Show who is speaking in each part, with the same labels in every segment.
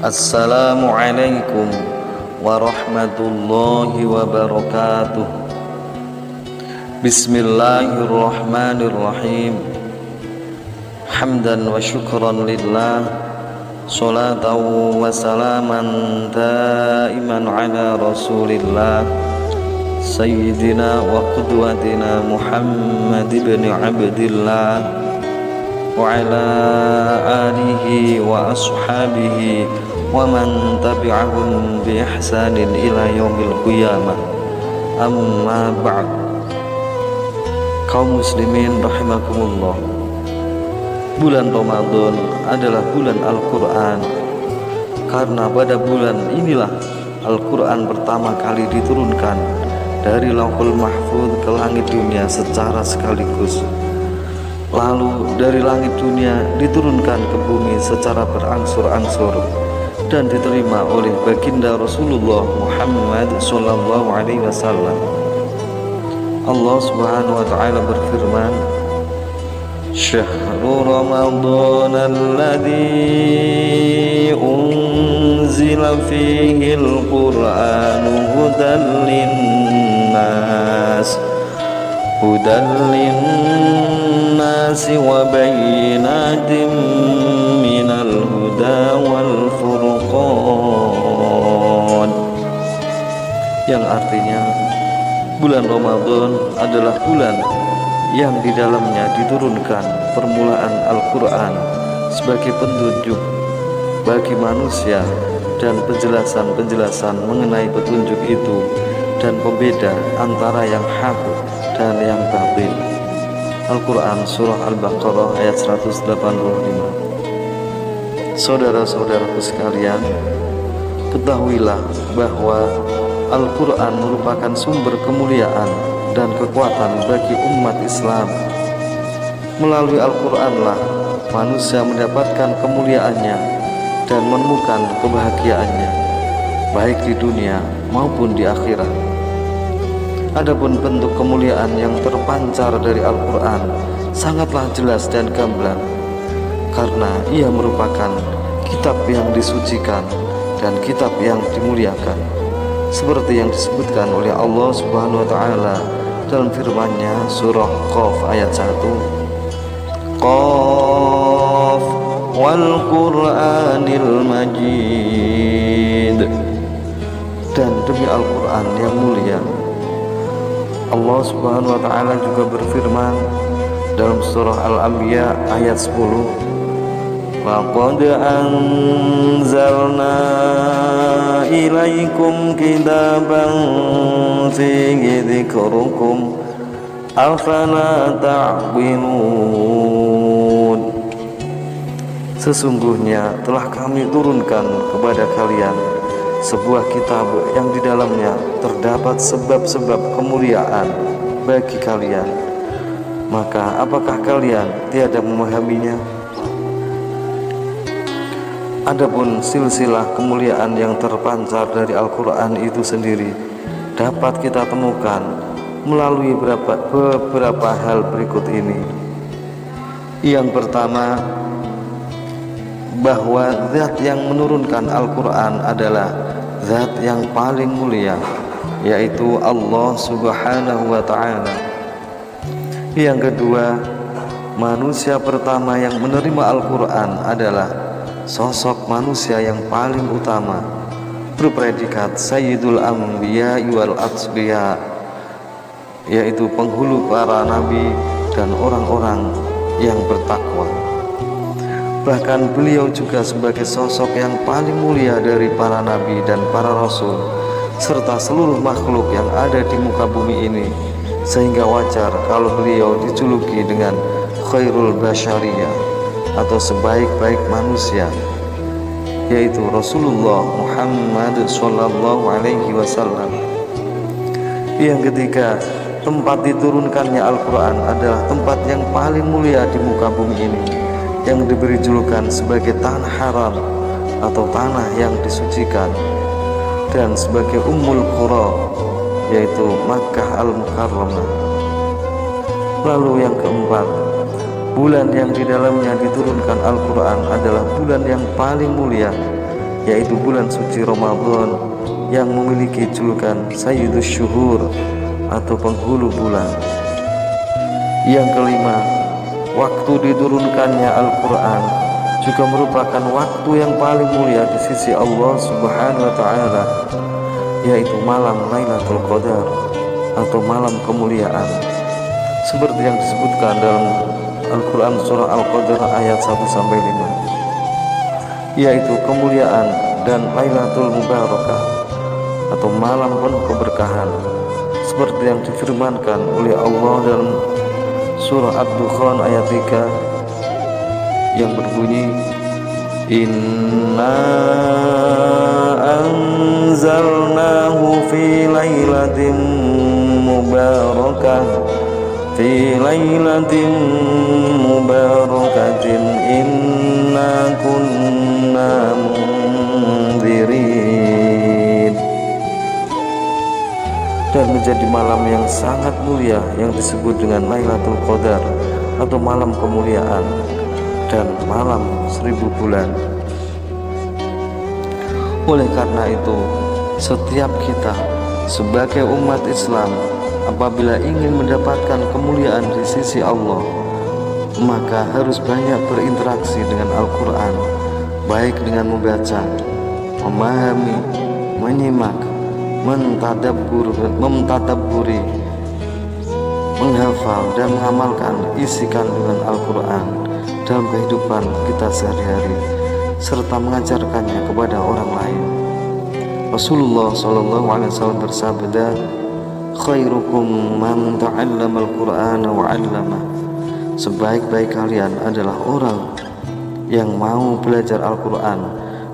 Speaker 1: Assalamualaikum warahmatullahi wabarakatuh. Bismillahirrahmanirrahim. Hamdan wa syukran lillah, salatan wa salaman daiman ala rasulillah, sayyidina wa qudwatina Muhammad ibn Abdillah wa ala alihi wa ashabihi wa man tabi'ahum bi ihsanin ila yaumil qiyamah. Amma ba'd. Kaum muslimin rahimakumullah, bulan Ramadan adalah bulan Al-Quran, karena pada bulan inilah Al-Quran pertama kali diturunkan dari Lauhul Mahfuz ke langit dunia secara sekaligus. Lalu dari langit dunia diturunkan ke bumi secara berangsur-angsur dan diterima oleh baginda Rasulullah Muhammad sallallahu alaihi wasallam. Allah Subhanahu wa taala berfirman, Syahrul Ramadan alladzi unzila fihi al-Qur'an hudan linnas wa bayyinatin minal huda wal furqan, yang artinya bulan Ramadan adalah bulan yang di dalamnya diturunkan permulaan Al-Quran sebagai petunjuk bagi manusia dan penjelasan-penjelasan mengenai petunjuk itu dan pembeda antara yang hak dan yang batil. Al-Quran Surah Al-Baqarah ayat 185. Saudara-saudaraku sekalian, ketahuilah bahwa Al-Quran merupakan sumber kemuliaan dan kekuatan bagi umat Islam. Melalui Al-Quranlah manusia mendapatkan kemuliaannya dan menemukan kebahagiaannya, baik di dunia maupun di akhirat. Adapun bentuk kemuliaan yang terpancar dari Al-Quran sangatlah jelas dan gamblang, karena ia merupakan kitab yang disucikan dan kitab yang dimuliakan, seperti yang disebutkan oleh Allah Subhanahu wa taala dalam firman-Nya surah Qaf ayat 1, Qaf wal Qur'anil Majid, dan demi Al-Quran yang mulia. Allah Subhanahu wa taala juga berfirman dalam surah Al-Anbiya ayat 10, Laqad anzalna ilaikum kitaban fihi dzikrukum afala ta'qilun. Sesungguhnya telah kami turunkan kepada kalian sebuah kitab yang di dalamnya terdapat sebab-sebab kemuliaan bagi kalian. Maka apakah kalian tiada memahaminya? Adapun silsilah kemuliaan yang terpancar dari Al-Quran itu sendiri dapat kita temukan melalui beberapa hal berikut ini. Yang pertama, bahwa zat yang menurunkan Al-Quran adalah zat yang paling mulia, yaitu Allah Subhanahu wa ta'ala. Yang kedua, manusia pertama yang menerima Al-Quran adalah sosok manusia yang paling utama, berpredikat Sayyidul Anbiya wal Atsbiya, yaitu penghulu para nabi dan orang-orang yang bertakwa. Bahkan beliau juga sebagai sosok yang paling mulia dari para nabi dan para rasul serta seluruh makhluk yang ada di muka bumi ini, sehingga wajar kalau beliau dijuluki dengan khairul basyariyah atau sebaik-baik manusia, yaitu Rasulullah Muhammad sallallahu alaihi wasallam. Yang ketiga, tempat diturunkannya Al-Quran adalah tempat yang paling mulia di muka bumi ini, yang diberi julukan sebagai tanah haram atau tanah yang disucikan, dan sebagai Ummul Qura, yaitu Makkah Al-Mukarramah. Lalu yang keempat, bulan yang di dalamnya diturunkan Al-Quran adalah bulan yang paling mulia, yaitu bulan suci Ramadan yang memiliki julukan Sayyidus Syuhur atau penghulu bulan. Yang kelima, waktu diturunkannya Al-Quran juga merupakan waktu yang paling mulia di sisi Allah Subhanahu wa Ta'ala, yaitu malam Lailatul Qadar atau malam kemuliaan, seperti yang disebutkan dalam Al-Quran surah Al-Qadar ayat 1-5, yaitu kemuliaan dan Lailatul Mubarakah atau malam penuh keberkahan, seperti yang difirmankan oleh Allah dalam surah Ad-Dukhan ayat 3 yang berbunyi, Inna anzalnahu fi lailatin mubarakah fi lailatin mubarakatin inna kunna munzirin, dan menjadi malam yang sangat mulia yang disebut dengan Lailatul Qadar atau malam kemuliaan dan malam 1000 bulan. Oleh karena itu, setiap kita sebagai umat Islam apabila ingin mendapatkan kemuliaan di sisi Allah, maka harus banyak berinteraksi dengan Al-Quran, baik dengan membaca, memahami, menyimak, mentadabburi, menghafal dan mengamalkan isi kandungan Al-Quran dalam kehidupan kita sehari-hari, serta mengajarkannya kepada orang lain. Rasulullah SAW bersabda, khairukum man ta'allama al-Qur'ana wa 'allama. Sebaik-baik kalian adalah orang yang mau belajar Al-Quran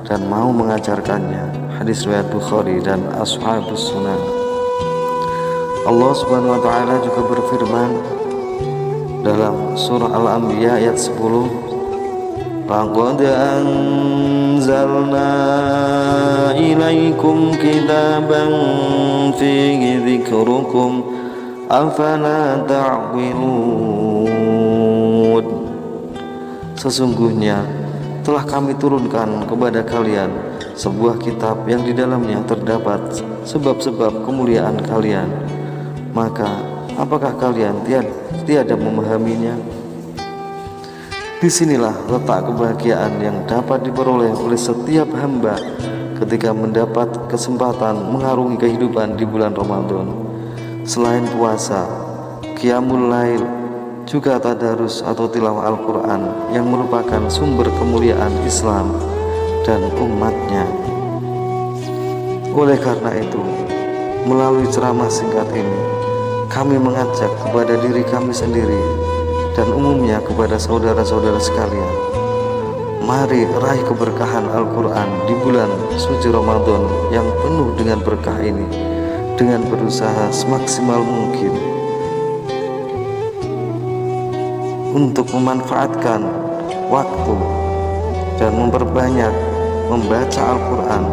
Speaker 1: dan mau mengajarkannya. Hadis riwayat Bukhari dan Ashabus Sunan. Allah Subhanahu wa Ta'ala juga berfirman dalam surah Al-Anbiya ayat 10, Laqad anzalna ilaikum kitaban fihi dzikrukum afala ta'qilun. Sesungguhnya telah kami turunkan kepada kalian sebuah kitab yang di dalamnya terdapat sebab-sebab kemuliaan kalian, maka apakah kalian tiada memahaminya? Disinilah letak kebahagiaan yang dapat diperoleh oleh setiap hamba ketika mendapat kesempatan mengarungi kehidupan di bulan Ramadan. Selain puasa, qiyamul lail, juga tadarus atau tilawah Al-Quran yang merupakan sumber kemuliaan Islam dan umatnya. Oleh karena itu, melalui ceramah singkat ini, kami mengajak kepada diri kami sendiri dan umumnya kepada saudara-saudara sekalian, mari raih keberkahan Al-Quran di bulan suci Ramadan yang penuh dengan berkah ini dengan berusaha semaksimal mungkin untuk memanfaatkan waktu dan memperbanyak membaca Al-Quran.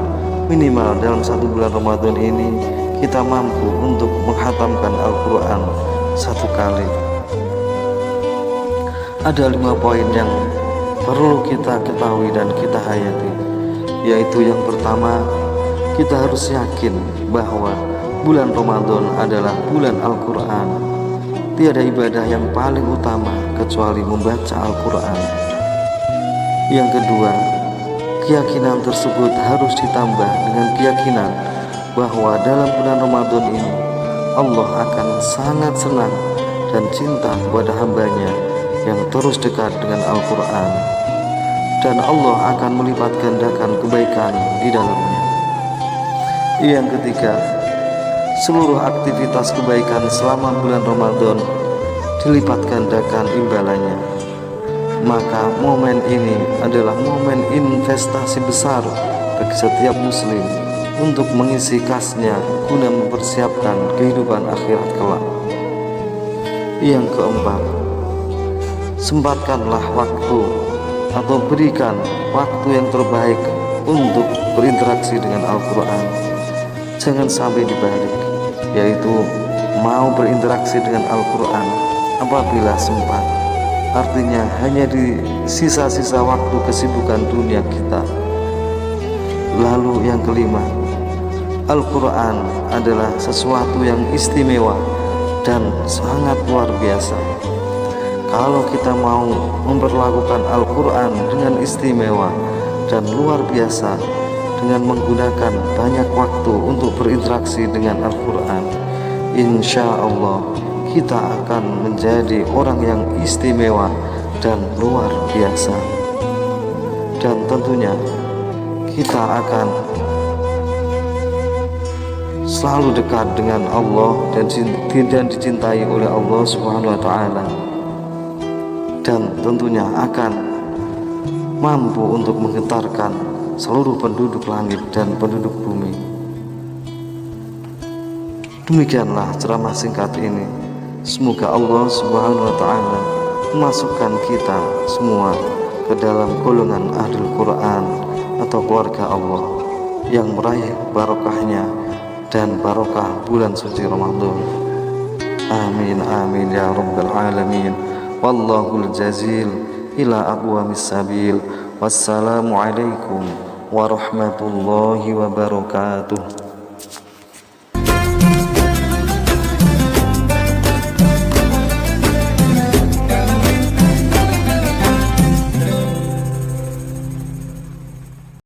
Speaker 1: Minimal dalam 1 bulan Ramadan ini kita mampu untuk menghatamkan Al-Quran 1 kali. Ada 5 poin yang perlu kita ketahui dan kita hayati, yaitu yang pertama, kita harus yakin bahwa bulan Ramadan adalah bulan Al-Quran. Tiada ibadah yang paling utama kecuali membaca Al-Quran. Yang kedua, keyakinan tersebut harus ditambah dengan keyakinan bahwa dalam bulan Ramadan ini Allah akan sangat senang dan cinta kepada hambanya yang terus dekat dengan Al-Quran, dan Allah akan melipat gandakan kebaikan di dalamnya. Yang ketiga, seluruh aktivitas kebaikan selama bulan Ramadan dilipat gandakan imbalannya. Maka momen ini adalah momen investasi besar bagi setiap muslim untuk mengisi kasnya guna mempersiapkan kehidupan akhirat kelak. Yang keempat, sempatkanlah waktu atau berikan waktu yang terbaik untuk berinteraksi dengan Al-Quran. Jangan sampai dibalik, yaitu mau berinteraksi dengan Al-Quran apabila sempat, artinya hanya di sisa-sisa waktu kesibukan dunia kita. Lalu yang kelima, Al-Quran adalah sesuatu yang istimewa dan sangat luar biasa. Kalau kita mau memperlakukan Al-Quran dengan istimewa dan luar biasa, dengan menggunakan banyak waktu untuk berinteraksi dengan Al-Quran, insya Allah kita akan menjadi orang yang istimewa dan luar biasa. Dan tentunya kita akan selalu dekat dengan Allah dan dicintai oleh Allah Subhanahu wa Ta'ala, dan tentunya akan mampu untuk menggetarkan seluruh penduduk langit dan penduduk bumi. Demikianlah ceramah singkat ini. Semoga Allah Subhanahu wa Ta'ala memasukkan kita semua ke dalam golongan Ahlul Quran atau keluarga Allah yang meraih barokahnya dan barokah bulan suci Ramadan. Amin amin ya rabbal alamin. Wallahul jazil ila aqwamis sabil. Wassalamualaikum warahmatullahi wabarakatuh.